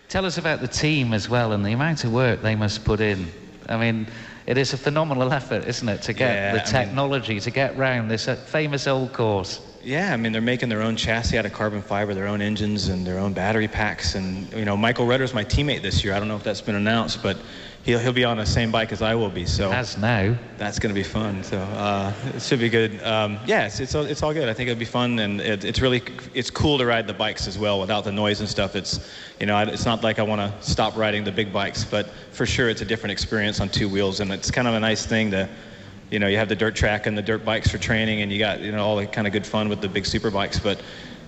Tell us about the team as well and the amount of work they must put in. I mean, it is a phenomenal effort, isn't it, to get the technology to get round this famous old course. Yeah, I mean, they're making their own chassis out of carbon fiber, their own engines and their own battery packs. And, you know, Michael Rudder's my teammate this year. I don't know if that's been announced, but he'll be on the same bike as I will be. So as now. That's going to be fun. So it should be good. Yeah, it's all good. I think it'll be fun, and it's cool to ride the bikes as well without the noise and stuff. It's, you know, it's not like I want to stop riding the big bikes, but for sure it's a different experience on two wheels, and it's kind of a nice thing to, you know, you have the dirt track and the dirt bikes for training, and you got, you know, all the kind of good fun with the big super bikes. But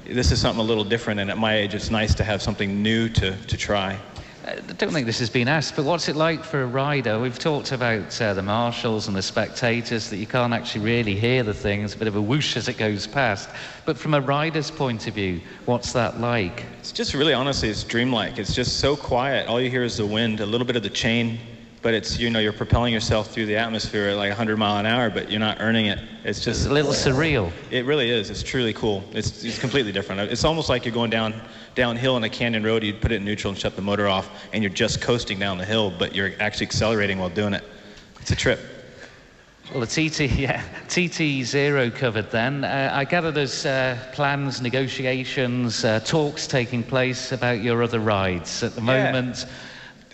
this is something a little different, and at my age, it's nice to have something new to try. I don't think this has been asked, but what's it like for a rider? We've talked about the marshals and the spectators, that you can't actually really hear the thing. It's a bit of a whoosh as it goes past. But from a rider's point of view, what's that like? It's just really, honestly, it's dreamlike. It's just so quiet. All you hear is the wind, a little bit of the chain, but it's, you know, you're propelling yourself through the atmosphere at like 100 miles an hour, but you're not earning it. It's just a little surreal. It really is. It's truly cool. It's completely different. It's almost like you're going downhill on a canyon road. You put it in neutral and shut the motor off, and you're just coasting down the hill, but you're actually accelerating while doing it. It's a trip. Well, the TT0 covered then. I gather there's plans, negotiations, talks taking place about your other rides at the moment.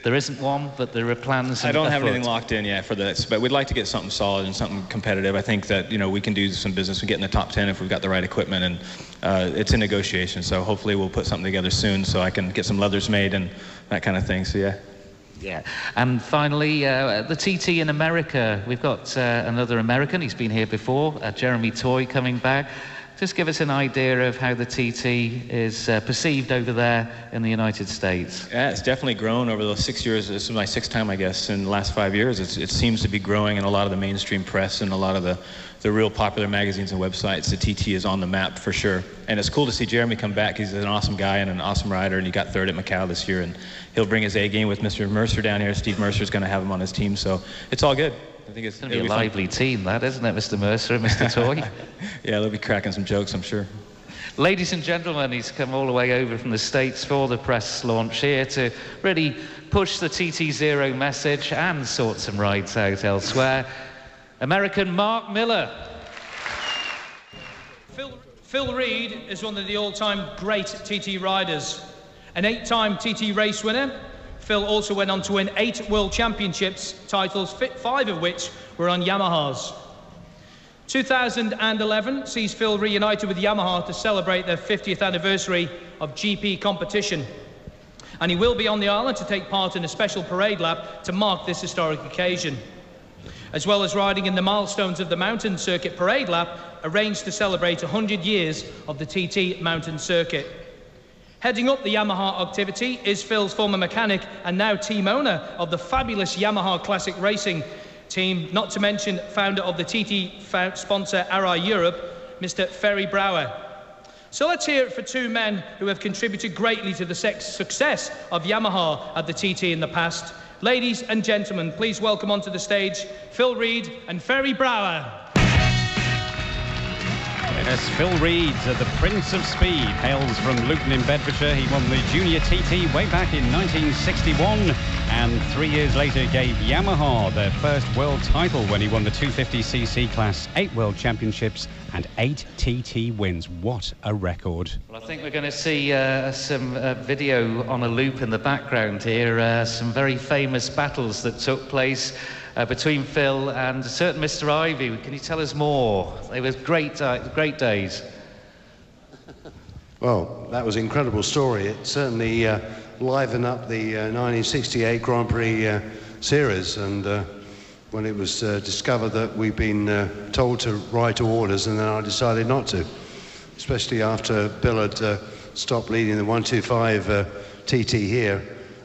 There isn't one, but there are plans. I don't have anything locked in yet for this, but we'd like to get something solid and something competitive. I think that, you know, we can do some business and get in the top 10 if we've got the right equipment, and it's in negotiation. So hopefully we'll put something together soon so I can get some leathers made and that kind of thing. So yeah. Yeah, and finally, the TT in America. We've got another American. He's been here before, Jeremy Toy, coming back. Just give us an idea of how the TT is perceived over there in the United States. Yeah, it's definitely grown over those 6 years. This is my sixth time, I guess, in the last 5 years. It seems to be growing in a lot of the mainstream press and a lot of the real popular magazines and websites. The TT is on the map for sure. And it's cool to see Jeremy come back. He's an awesome guy and an awesome rider, and he got third at Macau this year. And he'll bring his A game with Mr. Mercer down here. Steve Mercer's going to have him on his team, so it's all good. I think it's going to be a lively team, that, isn't it, Mr. Mercer and Mr. Toy? Yeah, they'll be cracking some jokes, I'm sure. Ladies and gentlemen, he's come all the way over from the States for the press launch here to really push the TT0 message and sort some rides out elsewhere. American Mark Miller. Phil Read is one of the all-time great TT riders. An 8-time TT race winner, Phil also went on to win 8 World Championships titles, 5 of which were on Yamahas. 2011 sees Phil reunited with Yamaha to celebrate their 50th anniversary of GP competition. And he will be on the island to take part in a special parade lap to mark this historic occasion, as well as riding in the Milestones of the Mountain Circuit parade lap, arranged to celebrate 100 years of the TT Mountain Circuit. Heading up the Yamaha activity is Phil's former mechanic and now team owner of the fabulous Yamaha Classic Racing team, not to mention founder of the TT sponsor Arai Europe, Mr. Ferry Brouwer. So let's hear it for two men who have contributed greatly to the success of Yamaha at the TT in the past. Ladies and gentlemen, please welcome onto the stage Phil Read and Ferry Brouwer. Yes, Phil Read, the Prince of Speed, hails from Luton in Bedfordshire. He won the Junior TT way back in 1961, and 3 years later gave Yamaha their first world title when he won the 250cc class, 8 world championships and 8 TT wins. What a record. Well, I think we're going to see some video on a loop in the background here, some very famous battles that took place between Phil and a certain Mr. Ivy. Can you tell us more? They were great days. Well, that was an incredible story. It certainly livened up the 1968 Grand Prix series, and when it was discovered that we'd been told to ride to orders, and then I decided not to, especially after Bill had stopped leading the 125 TT here,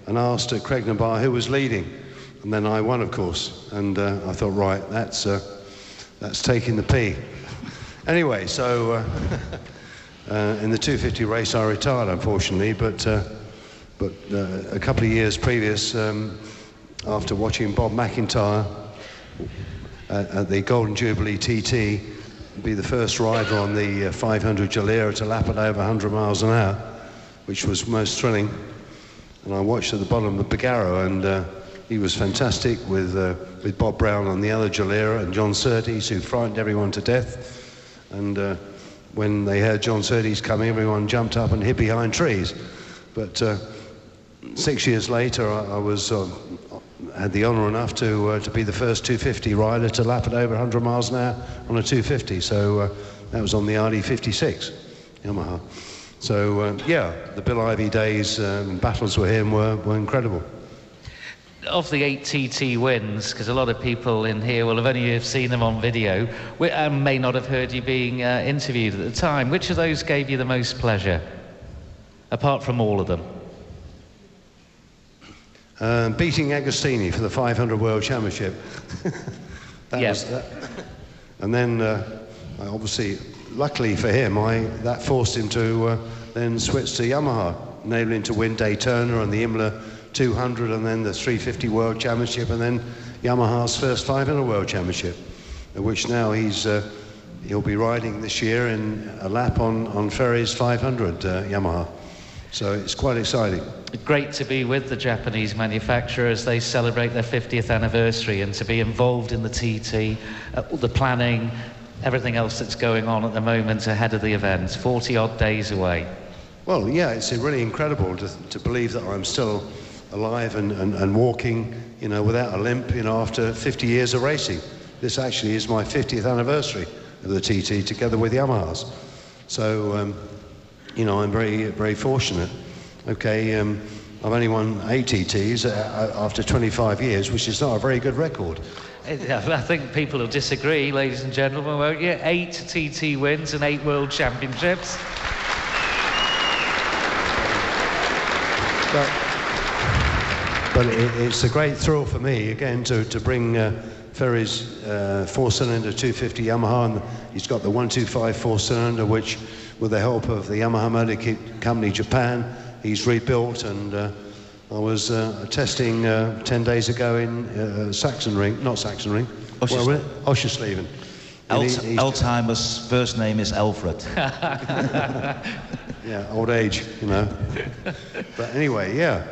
and asked Craig Nabar who was leading. And then I won, of course, and I thought, right, that's taking the P. Anyway, so in the 250 race I retired, unfortunately, but a couple of years previous, after watching Bob McIntyre at the Golden Jubilee TT be the first rider on the 500 Jalera to lap at over 100 miles an hour, which was most thrilling. and I watched at the bottom of Bagaro, and he was fantastic with Bob Brown on the other Gilera and John Surtees, who frightened everyone to death. And when they heard John Surtees coming, everyone jumped up and hid behind trees. But 6 years later, I was had the honour enough to be the first 250 rider to lap at over 100 miles an hour on a 250. So that was on the RD56 Yamaha. So yeah, the Bill Ivey days, battles with him were incredible. Of the 8 TT wins, because a lot of people in here will have only seen them on video and may not have heard you being interviewed at the time, which of those gave you the most pleasure, apart from all of them? Beating Agostini for the 500 World Championship. Was that. And then, obviously, luckily for him, that forced him to then switch to Yamaha, enabling to win Daytona and the Imola 200, and then the 350 World Championship, and then Yamaha's first 500 World Championship, which now he'll be riding this year in a lap on Ferry's 500 Yamaha. So it's quite exciting. Great to be with the Japanese manufacturer as they celebrate their 50th anniversary, and to be involved in the TT, the planning, everything else that's going on at the moment ahead of the event, 40 odd days away. Well, yeah, it's really incredible to believe that I'm still alive and walking, without a limp, after 50 years of racing. This actually is my 50th anniversary of the TT together with Yamahas. So, I'm very, very fortunate. Okay, I've only won 8 TTs after 25 years, which is not a very good record. I think people will disagree, ladies and gentlemen, won't you? 8 TT wins and 8 World Championships. But it's a great thrill for me, again, to bring Ferry's 4-cylinder 250 Yamaha, and he's got the 125 4-cylinder, which, with the help of the Yamaha Motor Company Japan, he's rebuilt. And I was testing 10 days ago in Oschersleben. Alzheimer's first name is Alfred. Yeah, old age, But anyway, yeah.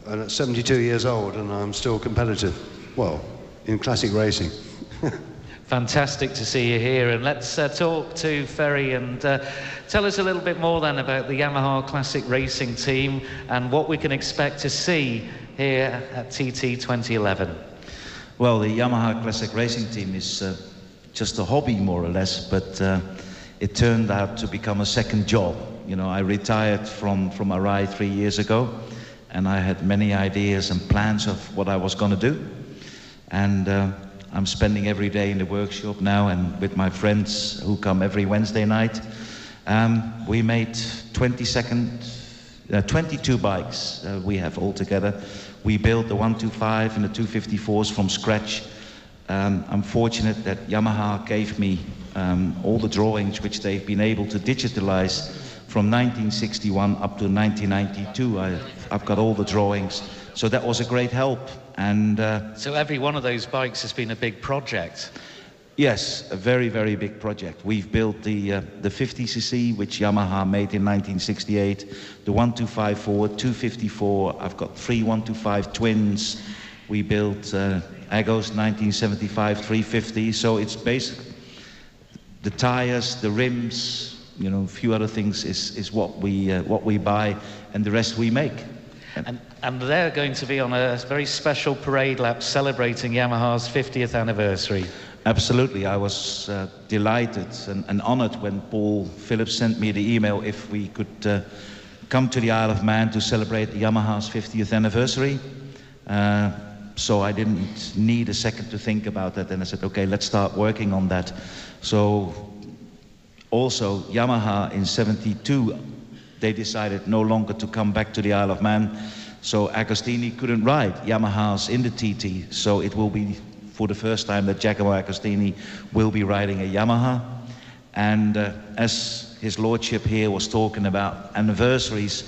And at 72 years old, and I'm still competitive. Well, in classic racing. Fantastic to see you here, and let's talk to Ferry and tell us a little bit more then about the Yamaha Classic Racing team and what we can expect to see here at TT 2011. Well, the Yamaha Classic Racing team is just a hobby, more or less, but it turned out to become a second job. I retired from a ride 3 years ago, and I had many ideas and plans of what I was going to do. And I'm spending every day in the workshop now, and with my friends who come every Wednesday night. We made 22 bikes we have all together. We built the 125 and the 254s from scratch. I'm fortunate that Yamaha gave me all the drawings which they've been able to digitalize from 1961 up to 1992. I've got all the drawings, so that was a great help. And so every one of those bikes has been a big project. Yes, a very, very big project. We've built the 50cc, which Yamaha made in 1968, the 1254, 254. I've got 3 125 twins. We built Agos 1975 350. So it's basically the tires, the rims, a few other things is what we buy, and the rest we make. And they're going to be on a very special parade lap celebrating Yamaha's 50th anniversary. Absolutely. I was delighted and honored when Paul Phillips sent me the email if we could come to the Isle of Man to celebrate Yamaha's 50th anniversary. So I didn't need a second to think about that, and I said, okay, let's start working on that. So also Yamaha in 72, they decided no longer to come back to the Isle of Man, so Agostini couldn't ride Yamaha's in the TT, so it will be for the first time that Giacomo Agostini will be riding a Yamaha. And as his lordship here was talking about anniversaries,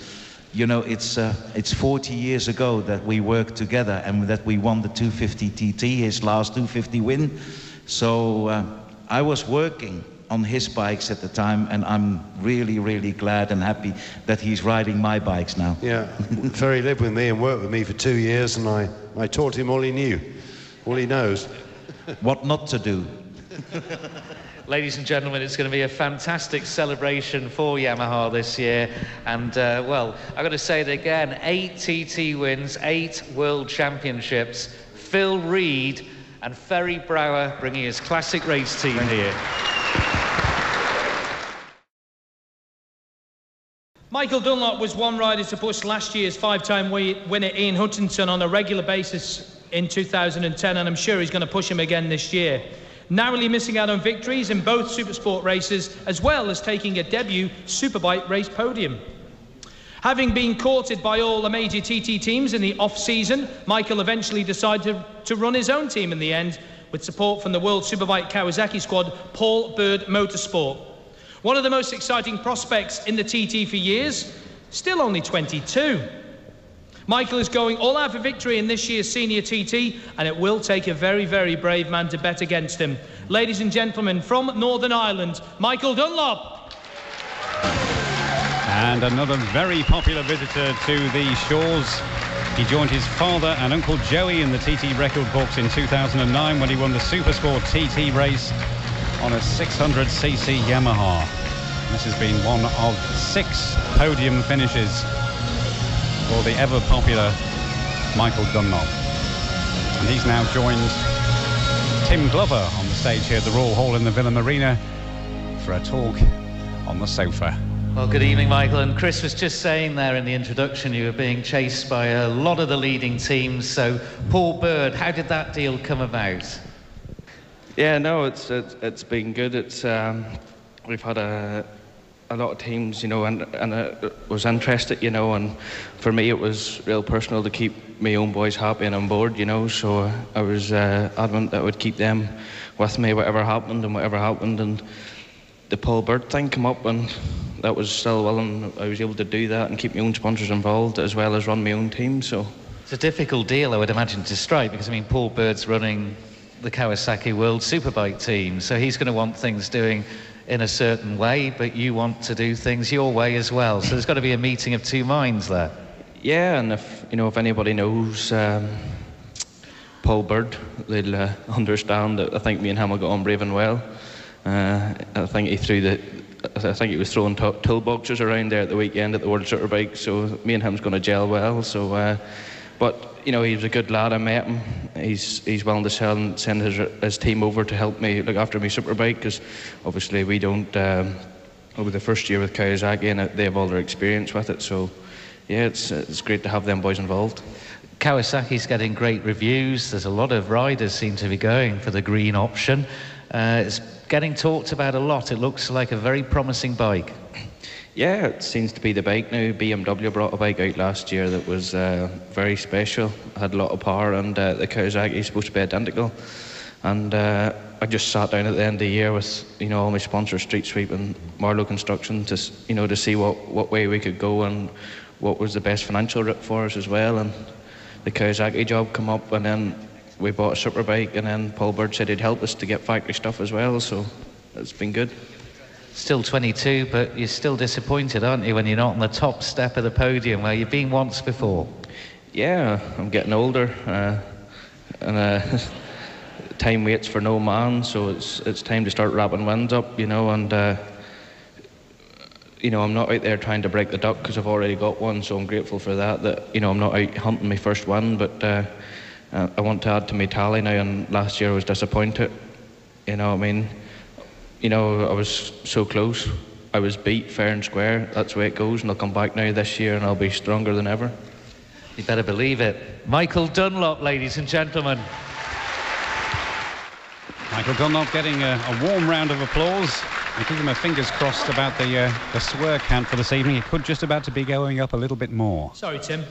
it's 40 years ago that we worked together and that we won the 250 TT, his last 250 win. So I was working on his bikes at the time, and I'm really, really glad and happy that he's riding my bikes now. Yeah, Ferry lived with me and worked with me for 2 years, and I taught him all he knew, all he knows. What not to do. Ladies and gentlemen, it's going to be a fantastic celebration for Yamaha this year. And, well, I've got to say it again, 8 TT wins, 8 World Championships. Phil Reed and Ferry Brower bringing his classic race team here. Michael Dunlop was one rider to push last year's 5-time winner Ian Huntington on a regular basis in 2010, and I'm sure he's going to push him again this year. Narrowly missing out on victories in both Supersport races, as well as taking a debut Superbike race podium. Having been courted by all the major TT teams in the off-season, Michael eventually decided to run his own team in the end, with support from the World Superbike Kawasaki squad, Paul Bird Motorsport. One of the most exciting prospects in the TT for years, still only 22. Michael is going all out for victory in this year's senior TT, and it will take a very, very brave man to bet against him. Ladies and gentlemen, from Northern Ireland, Michael Dunlop. And another very popular visitor to the shores. He joined his father and Uncle Joey in the TT record books in 2009 when he won the Supersport TT race on a 600cc Yamaha. This has been one of 6 podium finishes for the ever-popular Michael Dunlop. And he's now joined Tim Glover on the stage here at the Royal Hall in the Villa Marina for a talk on the sofa. Well, good evening, Michael. And Chris was just saying there in the introduction you were being chased by a lot of the leading teams. So, Paul Bird, how did that deal come about? Yeah, no, it's been good. It's we've had a lot of teams, you know, and it was interested, you know, and for me it was real personal to keep my own boys happy and on board, you know, so I was adamant that I would keep them with me whatever happened, and the Paul Bird thing came up, and that was still willing. I was able to do that and keep my own sponsors involved as well as run my own team. So it's a difficult deal, I would imagine, to strike, because I mean Paul Bird's running the Kawasaki World Superbike team, so he's going to want things doing in a certain way, but you want to do things your way as well. So there's got to be a meeting of two minds there. Yeah, and if anybody knows Paul Bird, they'll understand that I think me and him will get on brave and well. I think he was throwing toolboxes around there at the weekend at the World Superbike, so me and him's going to gel well. So, but you know, he was a good lad. I met him. He's willing to send his team over to help me look after my Superbike, because obviously we don't. Over the first year with Kawasaki, and they have all their experience with it. So, yeah, it's great to have them boys involved. Kawasaki's getting great reviews. There's a lot of riders seem to be going for the green option. It's getting talked about a lot. It looks like a very promising bike. Yeah, it seems to be the bike now. BMW brought a bike out last year that was very special, had a lot of power, and the Kawasaki is supposed to be identical. And I just sat down at the end of the year with, you know, all my sponsors, Street Sweep and Marlowe Construction, to see what way we could go and what was the best financial route for us as well. And the Kawasaki job come up, and then we bought a Superbike, and then Paul Bird said he'd help us to get factory stuff as well, so it's been good. Still 22, but you're still disappointed, aren't you, when you're not on the top step of the podium where you've been once before? Yeah, I'm getting older, and time waits for no man, so it's time to start wrapping wins up, you know, and you know, I'm not out there trying to break the duck because I've already got one, so I'm grateful for that, you know, I'm not out hunting my first win, but I want to add to my tally now, and last year I was disappointed, you know what I mean? You know, I was so close. I was beat fair and square. That's the way it goes, and I'll come back now this year and I'll be stronger than ever. You better believe it. Michael Dunlop, ladies and gentlemen. Michael Dunlop getting a warm round of applause. I keep my fingers crossed about the swerve count for this evening. It could just about to be going up a little bit more. Sorry, Tim.